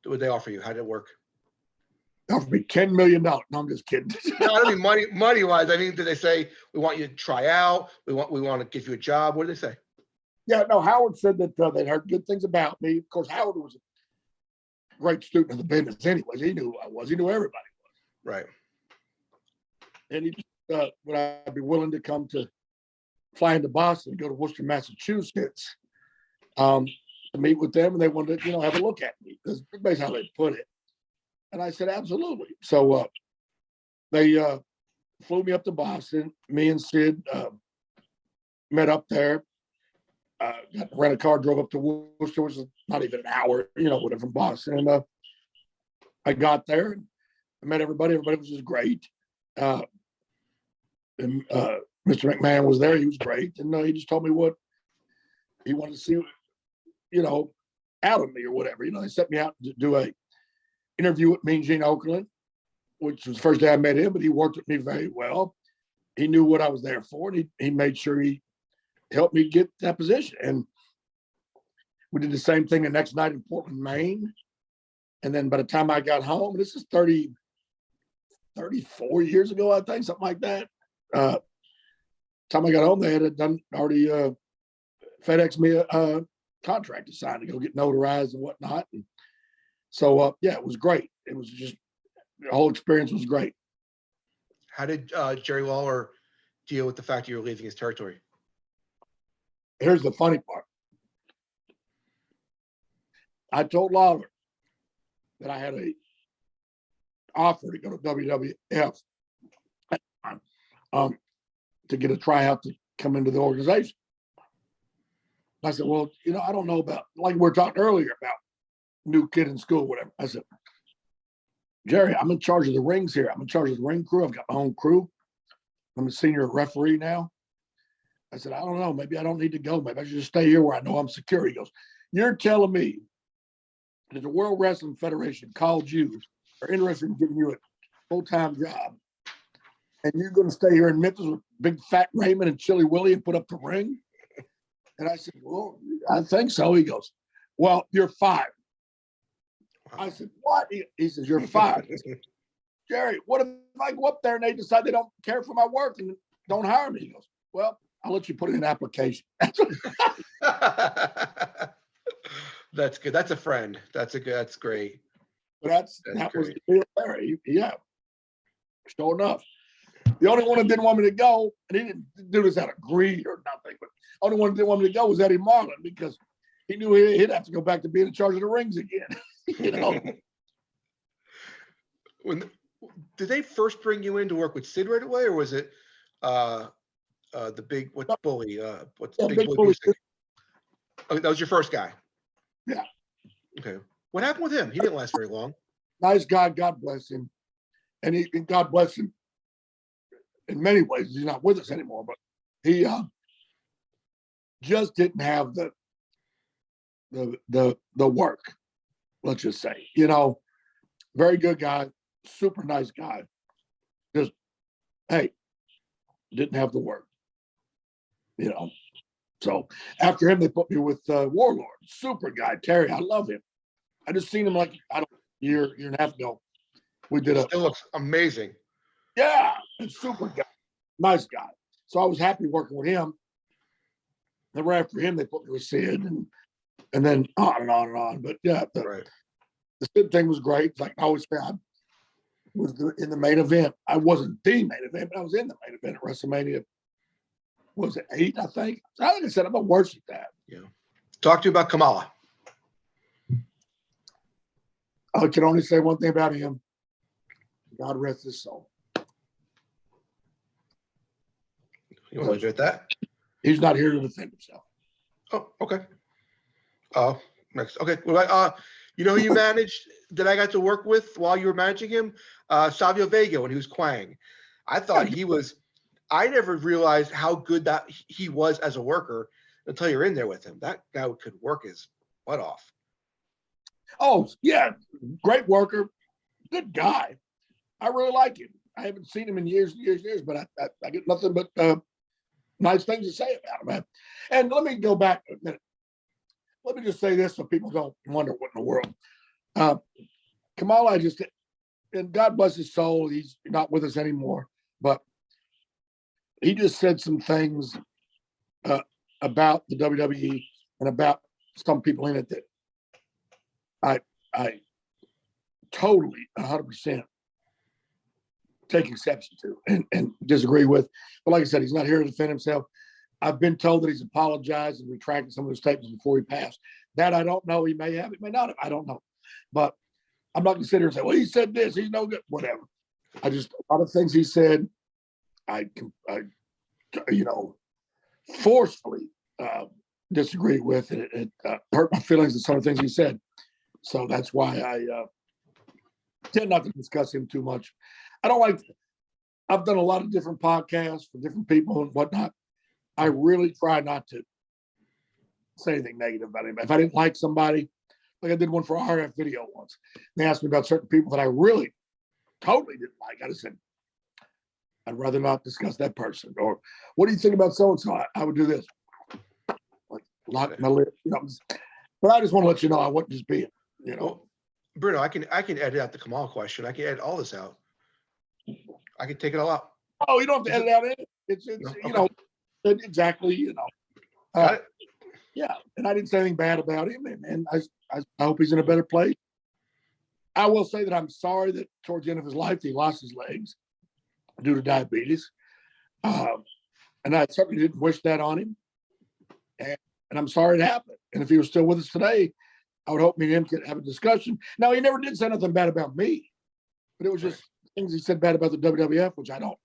would they offer you? How did it work? They offered me $10 million. No, I'm just kidding. No, I don't mean money wise. I mean, did they say we want you to try out? We want to give you a job? What did they say? Yeah, no. Howard said that they'd heard good things about me. Of course, Howard was a great student of the business. Anyways, he knew who I was. He knew everybody was. Right. And he just would I be willing to come to fly into Boston and go to Worcester, Massachusetts, to meet with them, and they wanted to, have a look at me. That's basically how they put it. And I said, absolutely. So they flew me up to Boston. Me and Sid met up there. Got rent a car, drove up to Worcester, which is not even an hour, whatever, from Boston. And I got there and I met everybody. Everybody was just great. And Mr. McMahon was there. He was great. And he just told me what he wanted to see, out of me or whatever. They set me out to do a interview with Mean Gene Okerlund, which was the first day I met him, but he worked with me very well. He knew what I was there for, and he made sure he helped me get that position. And we did the same thing the next night in Portland, Maine. And then by the time I got home, this is 34 years ago, I think, something like that. Time I got home, they had already FedEx me a contract to sign to go get notarized and whatnot. And so, it was great. It was just, the whole experience was great. How did Jerry Lawler deal with the fact you were leaving his territory? Here's the funny part. I told Lawler that I had a offer to go to WWF to get a tryout to come into the organization. I said, well, I don't know about, like we were talking earlier about new kid in school, whatever. I said, Jerry, I'm in charge of the rings here. I'm in charge of the ring crew. I've got my own crew. I'm a senior referee now. I said, I don't know. Maybe I don't need to go. Maybe I should just stay here where I know I'm secure. He goes, you're telling me that the World Wrestling Federation called you, are interested in giving you a full-time job, and you're going to stay here in Memphis with Big Fat Raymond and Chili Willie and put up the ring? And I said, well, I think so. He goes, well, you're fired. I said, what? He says, you're fired. I said, Jerry, what if I go up there and they decide they don't care for my work and don't hire me? He goes, well, I'll let you put in an application. That's good. That's a friend. That's great. But that was the deal there. Yeah. Sure enough. The only one that didn't want me to go, and he didn't do this out of greed or nothing, but the only one that didn't want me to go was Eddie Marlin, because he knew he'd have to go back to being in charge of the rings again. Did they first bring you in to work with Sid right away, or was it the big bully? What's big bully? Okay, that was your first guy. Yeah. Okay. What happened with him? He didn't last very long. Nice guy, God bless him, and God bless him in many ways. He's not with us anymore, but he just didn't have the work. Let's just say, very good guy, super nice guy. Just, hey, didn't have the work, So after him, they put me with Warlord, super guy, Terry. I love him. I just seen him like, year and a half ago. We did Still looks amazing. Yeah, and super guy, nice guy. So I was happy working with him. Then right after him, they put me with Sid, and then on and on and on. But yeah, the Sid thing was great. Like I always said, I was in the main event. I wasn't the main event, but I was in the main event at WrestleMania. What was it, 8, I think? Like I said, I'm not worse at that. Yeah. Talk to you about Kamala. I can only say one thing about him. God rest his soul. You want to leave it at that? He's not here to defend himself. Oh, okay. Next. Okay. Well, who you managed that I got to work with while you were managing him? Savio Vega, when he was Quang. I thought I never realized how good that he was as a worker until you're in there with him. That guy could work his butt off. Oh, yeah. Great worker. Good guy. I really like him. I haven't seen him in years, but I get nothing but nice things to say about him, man. And let me go back a minute. Let me just say this so people don't wonder what in the world. Kamala, and God bless his soul, he's not with us anymore, but he just said some things about the WWE and about some people in it that I totally 100% take exception to and disagree with. But like I said, he's not here to defend himself. I've been told that he's apologized and retracted some of his statements before he passed. That I don't know. He may have, he may not have. I don't know. But I'm not going to sit here and say, well, he said this, he's no good, whatever. A lot of things he said, I forcefully disagree with. It hurt my feelings at some of the things he said. So that's why I tend not to discuss him too much. I've done a lot of different podcasts for different people and whatnot. I really try not to say anything negative about him. If I didn't like somebody, like I did one for RF video once, they asked me about certain people that I really totally didn't like. I just said, I'd rather not discuss that person. Or what do you think about so-and-so? I would do this. Like lock my lip, But I just want to let you know I wasn't just being, Well, Bruno, I can edit out the Kamal question. I can edit all this out. I can take it all out. Oh, you don't have to edit out anything. It's No, okay. Exactly, Got it. Yeah, and I didn't say anything bad about him, and I hope he's in a better place. I will say that I'm sorry that towards the end of his life he lost his legs due to diabetes, and I certainly didn't wish that on him. And I'm sorry it happened. And if he was still with us today, I would hope me and him could have a discussion. Now, he never did say nothing bad about me, but it was just things he said bad about the WWF, which I don't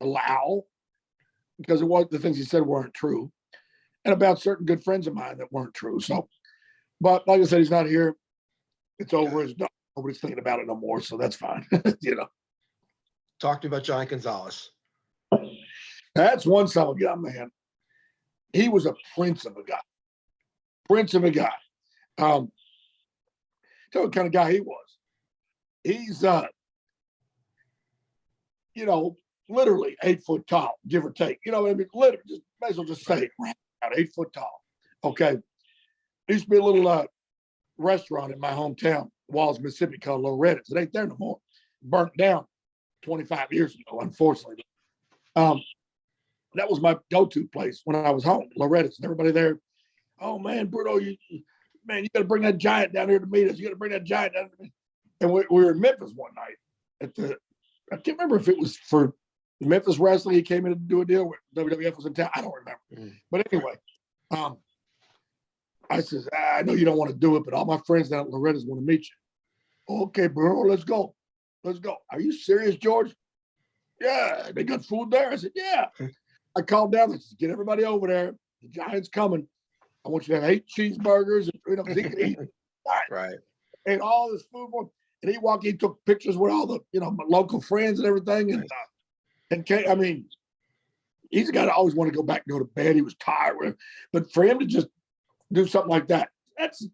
allow because the things he said weren't true, and about certain good friends of mine that weren't true. So, but like I said, he's not here. It's over. It's done. Nobody's thinking about it no more. So that's fine. Talk to me about Giant Gonzalez. That's one son of a gun, man. He was a prince of a guy. Prince of a guy. Tell you what kind of guy he was. He's literally 8 foot tall, give or take. Literally, just may as well just say it, about 8 foot tall. Okay. There used to be a little restaurant in my hometown, Walls, Mississippi, called Loretta's. It ain't there no more. Burnt down 25 years ago, unfortunately. That was my go-to place when I was home, Loretta's. And everybody there, oh man, Bruno, you got to bring that giant down here to meet us. You got to bring that giant down to meet us. And we were in Memphis one night I can't remember if it was for Memphis wrestling. He came in to do a deal with WWF was in town. I don't remember. But anyway, I says, I know you don't want to do it, but all my friends down at Loretta's want to meet you. Okay, bro, let's go. Let's go. Are you serious, George? Yeah, they got food there. I said, yeah. I called down. I said, get everybody over there. The Giant's coming. I want you to have 8 cheeseburgers. Because he could eat. Right. And all this food. And he took pictures with all the, my local friends and everything. And he's a guy that always wanted to go back and go to bed. He was tired. But for him to just do something like that, that's,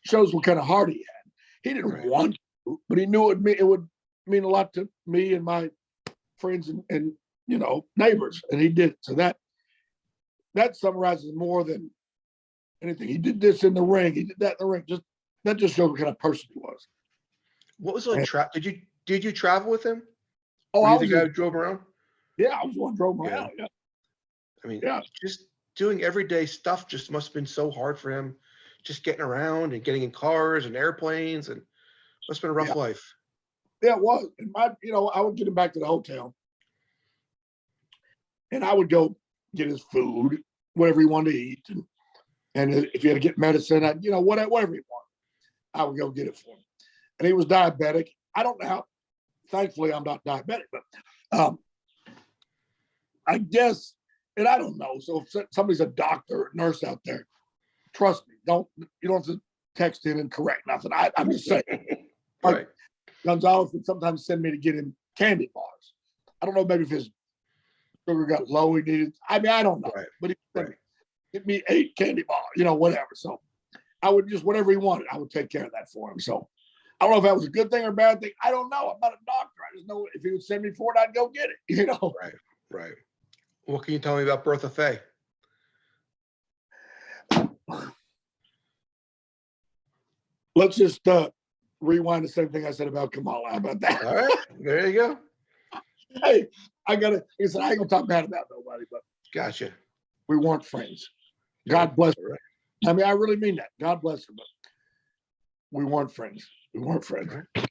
shows what kind of heart he had. He didn't want to, but he knew it would mean a lot to me and my friends and neighbors. And he did. So that summarizes more than anything. He did this in the ring. He did that in the ring. That just shows what kind of person he was. What was it like? Did you travel with him? Oh, Were I you was the guy who drove around? Yeah, I was the one who drove around. Yeah. Just doing everyday stuff just must have been so hard for him. Just getting around and getting in cars and airplanes, and must have been a rough life. Yeah, it was. And I would get him back to the hotel, and I would go get his food, whatever he wanted to eat, and if he had to get medicine, whatever he wanted, I would go get it for him. And he was diabetic. I don't know how. Thankfully, I'm not diabetic, but I guess, and I don't know. So if somebody's a doctor or nurse out there, trust me, you don't have to text in and correct nothing. I'm just saying. Right. Gonzalez would sometimes send me to get him candy bars. I don't know, maybe if his sugar got low, he needed. I don't know. Right. But he said, get me 8 candy bars, whatever. So I would just, whatever he wanted, I would take care of that for him. So I don't know if that was a good thing or a bad thing. I don't know. I'm not a doctor. I just know if he would send me for it, I'd go get it, Right. What can you tell me about Bertha Faye? Let's just rewind the same thing I said about Kamala. How about that? All right, there you go. Hey, I ain't gonna talk bad about nobody, but Gotcha. we weren't friends. God bless All right. her. I mean, I really mean that. God bless her, but we weren't friends. We weren't friends. All right.